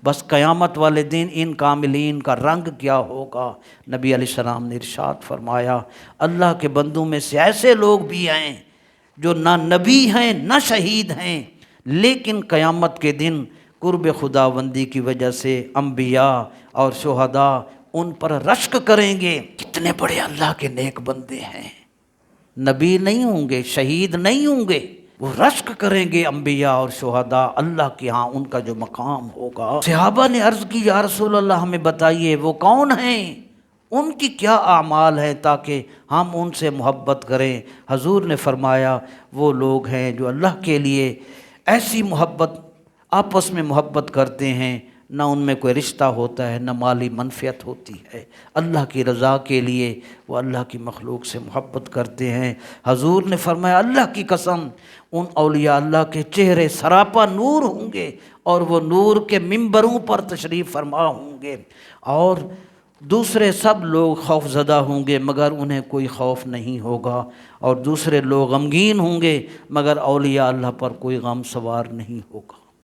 بس قیامت والے دن ان کاملین کا رنگ کیا ہوگا؟ نبی علیہ السلام نے ارشاد فرمایا اللہ کے بندوں میں سے ایسے لوگ بھی ہیں جو نہ نبی ہیں نہ شہید ہیں، لیکن قیامت کے دن قرب خداوندی کی وجہ سے انبیاء اور شہداء ان پر رشک کریں گے۔ کتنے بڑے اللہ کے نیک بندے ہیں، نبی نہیں ہوں گے، شہید نہیں ہوں گے، وہ رشک کریں گے انبیاء اور شہداء، اللہ کے ہاں ان کا جو مقام ہوگا۔ صحابہ نے عرض کی یا رسول اللہ ہمیں بتائیے وہ کون ہیں، ان کی کیا اعمال ہیں تاکہ ہم ان سے محبت کریں؟ حضور نے فرمایا وہ لوگ ہیں جو اللہ کے لیے ایسی محبت، آپس میں محبت کرتے ہیں، نہ ان میں کوئی رشتہ ہوتا ہے نہ مالی منفعت ہوتی ہے، اللہ کی رضا کے لیے وہ اللہ کی مخلوق سے محبت کرتے ہیں۔ حضور نے فرمایا اللہ کی قسم ان اولیاء اللہ کے چہرے سراپا نور ہوں گے اور وہ نور کے ممبروں پر تشریف فرما ہوں گے، اور دوسرے سب لوگ خوف زدہ ہوں گے مگر انہیں کوئی خوف نہیں ہوگا، اور دوسرے لوگ غمگین ہوں گے مگر اولیاء اللہ پر کوئی غم سوار نہیں ہوگا۔